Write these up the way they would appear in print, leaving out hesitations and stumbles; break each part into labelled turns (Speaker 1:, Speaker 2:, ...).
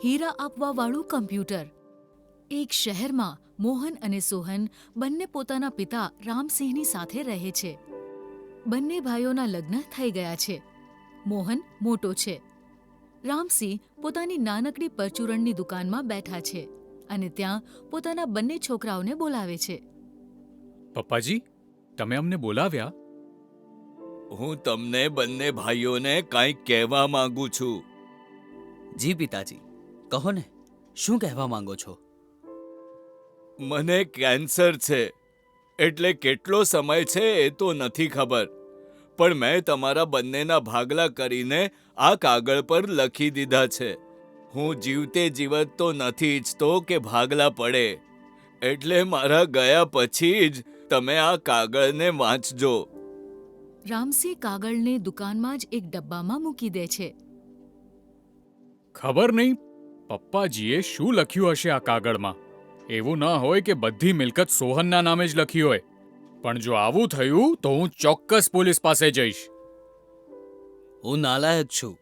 Speaker 1: હીરા આપવાવાળું computer. એક શહેરમાં મોહન અને સોહન બંને પોતાના પિતા રામસિંહની સાથે રહે છે. બંને ભાઈઓના લગ્ન થઈ ગયા છે. મોહન મોટો છે. રામસિંહ પોતાની નાનકડી પરચુરણની દુકાનમાં બેઠા છે અને ત્યાં પોતાના બંને છોકરાઓને બોલાવે છે.
Speaker 2: પપ્પાજી, તમે અમને બોલાવ્યા?
Speaker 3: હું તમને બંને ભાઈઓને કંઈક કહેવા માંગુ છું.
Speaker 4: જી પિતાજી, કહો ને, શું કહેવા માંગો છો?
Speaker 3: મને કેન્સર છે. એટલે કેટલો સમય છે એ તો નથી ખબર, પણ મેં તમારા બંનેના ભાગલા કરીને આ કાગળ પર લખી દીધા છે. હું જીવતે જીવત તો નથી ઈચ્છતો કે ભાગલા પડે, એટલે મારા ગયા પછી જ તમે આ કાગળને વાંચજો.
Speaker 1: રામસિંહ કાગળને દુકાનમાં જ એક ડબ્બામાં મૂકી દે છે.
Speaker 2: ખબર નહીં પપ્પાજીએ શું લખ્યું હશે આ કાગળમાં. એવું ન હોય કે બધી મિલકત સોહનના નામે જ લખી હોય. પણ જો આવું થયું તો હું ચોક્કસ પોલીસ પાસે જઈશ.
Speaker 4: હું નાલાયક છું.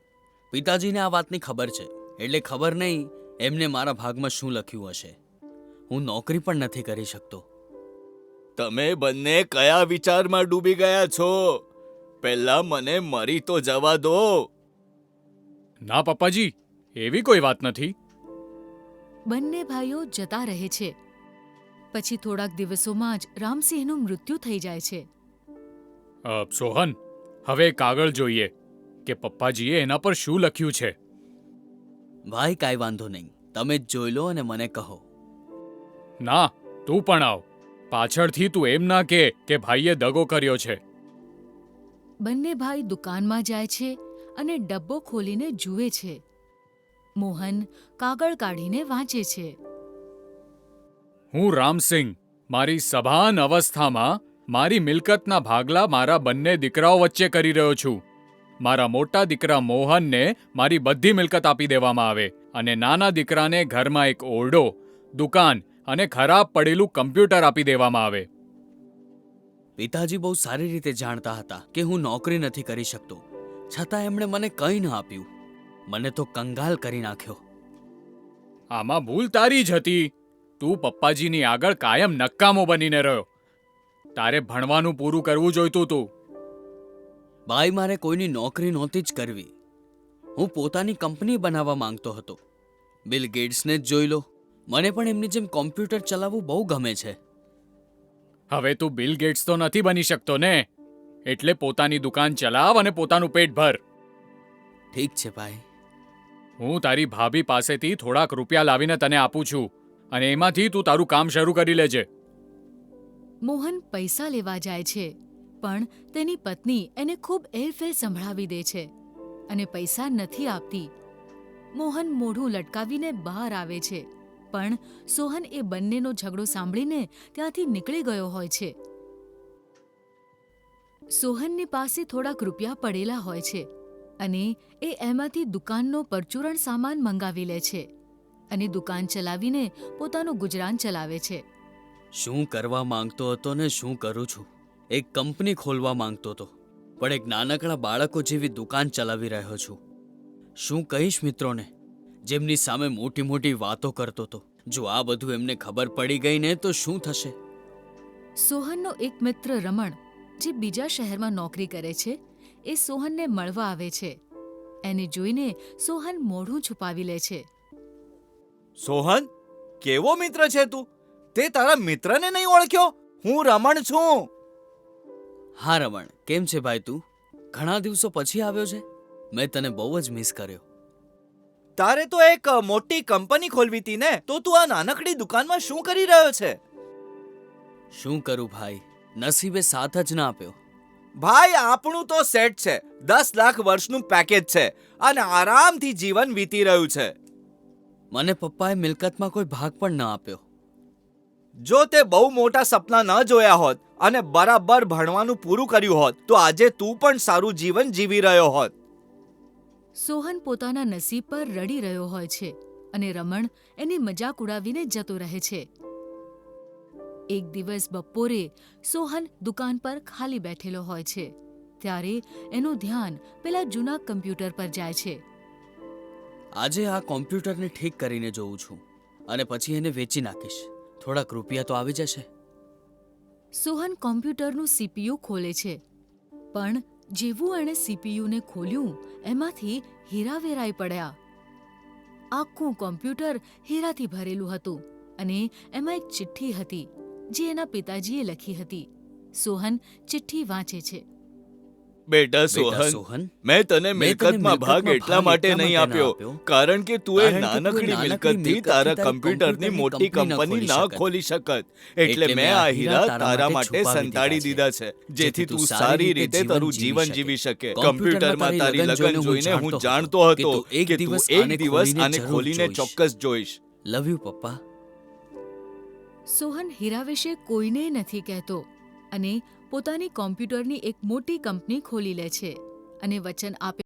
Speaker 4: પિતાજીને આ વાતની ખબર છે, એટલે ખબર નહીં એમને મારા ભાગમાં શું લખ્યું હશે. હું નોકરી પણ નથી કરી શકતો.
Speaker 3: તમે બંને કયા વિચારમાં ડૂબી ગયા છો? પહેલા મને મરી તો જવા દો.
Speaker 2: ના પપ્પાજી, એવી કોઈ વાત નથી.
Speaker 1: બંને ભાઈઓ જતા રહે છે. પછી થોડાક દિવસોમાં જ રામસિંહનું મૃત્યુ થઈ જાય છે.
Speaker 2: સોહન, હવે કાગળ જોઈએ કે પપ્પાજીએ એના પર શું લખ્યું છે.
Speaker 4: ભાઈ, કાંઈ વાંધો નહીં. તમે જ જોઈ લો અને મને કહો.
Speaker 2: ના, તું પણ આવ. પાછળથી તું એમ ના કે ભાઈએ દગો કર્યો છે.
Speaker 1: બંને ભાઈ દુકાનમાં જાય છે અને ડબ્બો ખોલીને જુએ છે. મોહન કાગળ કાઢીને વાંચે છે.
Speaker 2: હું રામસિંહ મારી સભાન અવસ્થામાં મારી મિલકતના ભાગલા મારા બંને દીકરાઓ વચ્ચે કરી રહ્યો છું. મારા મોટા દીકરા મોહનને મારી બધી મિલકત આપી દેવામાં આવે અને નાના દીકરાને ઘરમાં એક ઓરડો, દુકાન અને ખરાબ પડેલું કમ્પ્યુટર આપી દેવામાં આવે.
Speaker 4: પિતાજી બહુ સારી રીતે જાણતા હતા કે હું નોકરી નથી કરી શકતો, છતાં એમણે મને કંઈ ન આપ્યું. મને તો કંગાલ કરી નાખ્યો.
Speaker 2: આમાં ભૂલ તારી જ હતી. તું પપ્પાજીની આગળ કાયમ નકામો બનીને રહ્યો. તારે ભણવાનું પૂરું કરવું જોઈતું તું.
Speaker 4: ભાઈ, મારે કોઈની નોકરી નહોતી જ કરવી. હું પોતાની કંપની બનાવવા માંગતો હતો. બિલ ગેટ્સને જ જોઈ લો. મને પણ એમની જેમ કોમ્પ્યુટર ચલાવવું બહુ ગમે છે.
Speaker 2: હવે તું બિલ ગેટ્સ તો નથી બની શકતો ને, એટલે પોતાની દુકાન ચલાવ અને પોતાનું પેટ ભર.
Speaker 4: ઠીક છે ભાઈ.
Speaker 2: હું તારી ભાભી પાસેથી થોડાક રૂપિયા લાવીને તને આપું છું અને એમાંથી તું તારું કામ શરૂ કરી લેજે.
Speaker 1: મોહન પૈસા લેવા જાય છે, પણ તેની પત્ની એને ખૂબ એલફેલ સંભળાવી દે છે અને પૈસા નથી આપતી. મોહન મોઢું લટકાવીને બહાર આવે છે, પણ સોહન એ બંનેનો ઝઘડો સાંભળીને ત્યાંથી નીકળી ગયો હોય છે. સોહનની પાસે થોડાક રૂપિયા પડેલા હોય છે અને એ એમાંથી દુકાનનો પરચુરણ સામાન મંગાવી લે છે અને દુકાન ચલાવીને પોતાનું ગુજરાન ચલાવે છે.
Speaker 4: શું કરવા માંગતો હતો ને શું કરું છું? એક કંપની ખોલવા માંગતો હતો, પણ એક નાનકડા બાળકો જેવી દુકાન ચલાવી રહ્યો છું. શું કહીશ મિત્રોને, જેમની સામે મોટી મોટી વાતો કરતો હતો? જો આ બધું એમને ખબર પડી ગઈ ને તો શું થશે?
Speaker 1: સોહનનો એક મિત્ર રમણ, જે બીજા શહેરમાં નોકરી કરે છે, એ સોહનને મળવા આવે છે. એને જોઈને સોહન મોઢું છુપાવી લે છે.
Speaker 3: સોહન, કેવો મિત્ર છે તું? તે તારા મિત્રને નહીં ઓળખ્યો? હું રમણ છું.
Speaker 4: હા રમણ, કેમ છે ભાઈ તું? ઘણા દિવસો પછી આવ્યો છે. મેં તને બહુ જ મિસ કર્યો.
Speaker 3: તારે તો એક મોટી કંપની ખોલવી હતી ને, તો તું આ નાનકડી દુકાનમાં શું કરી રહ્યો છે?
Speaker 4: શું કરું ભાઈ, નસીબે સાથ જ ના આપ્યો.
Speaker 3: ભાઈ, આપણું તો સેટ છે. 10 લાખ વર્ષનું પેકેજ છે અને આરામથી જીવન વીતી રહ્યું છે.
Speaker 4: મને પપ્પાએ મિલકતમાં કોઈ ભાગ પણ ન આપ્યો.
Speaker 3: જો તે બહુ મોટા સપના ન જોયા હોત અને બરાબર ભણવાનું પૂરું કર્યું હોત, તો આજે તું પણ સારું જીવન જીવી રહ્યો હોત.
Speaker 1: સોહન પોતાના નસીબ પર રડી રહ્યો હોય છે અને રમણ એની મજાક ઉડાવીને જતો રહે છે. એક દિવસ બપોરે સોહન દુકાન પર ખાલી બેઠેલો હોય છે, ત્યારે એનું ધ્યાન પેલા જૂના કમ્પ્યુટર પર જાય છે.
Speaker 4: આજે આ કોમ્પ્યુટરને ઠીક કરીને જોઉં છું અને પછી એને વેચી નાખીશ. થોડાક રૂપિયા તો આવી જશે.
Speaker 1: સોહન કોમ્પ્યુટરનું સીપીયુ ખોલે છે, પણ જેવું એણે સીપીયુને ખોલ્યું એમાંથી હીરા વેરાઈ પડ્યા. આખું કોમ્પ્યુટર હીરાથી ભરેલું હતું અને એમાં એક ચિઠ્ઠી હતી જે એના પિતાજીએ લખી હતી. સોહન ચિઠ્ઠી વાંચે છે.
Speaker 3: બેટા
Speaker 4: બેટા
Speaker 3: સોહન,
Speaker 4: સોહન,
Speaker 3: મેં તને
Speaker 4: મેં તને
Speaker 3: મિલકતમાં ભાગ એટલા માટે નહીં આપ્યો કારણ કે તું એ
Speaker 4: કારણ કે તું એ
Speaker 3: નાનકડી
Speaker 4: નાનકડી
Speaker 3: મિલકતથી
Speaker 4: મિલકતથી
Speaker 3: તારા
Speaker 4: તારી
Speaker 3: કમ્પ્યુટરની મોટી
Speaker 4: કંપની
Speaker 3: કંપની
Speaker 4: ના
Speaker 3: ના
Speaker 4: ખોલી
Speaker 3: ખોલી શકત એટલે મેં આ હીરા તારા માટે સંતાડી દીધા છે જેથી તું સારી રીતે તારું જીવન જીવી શકે. કમ્પ્યુટરમાં તારી લગન જોઈને હું જાણતો હતો કે તું એક દિવસ આને ખોલીને ચોક્કસ જોઈશ.
Speaker 4: લવ યુ પપ્પા.
Speaker 1: સોહન હીરા વિશે કોઈને નથી કહેતો અને પોતાની કોમ્પ્યુટરની એક મોટી કંપની ખોલી લે છે અને વચન આપે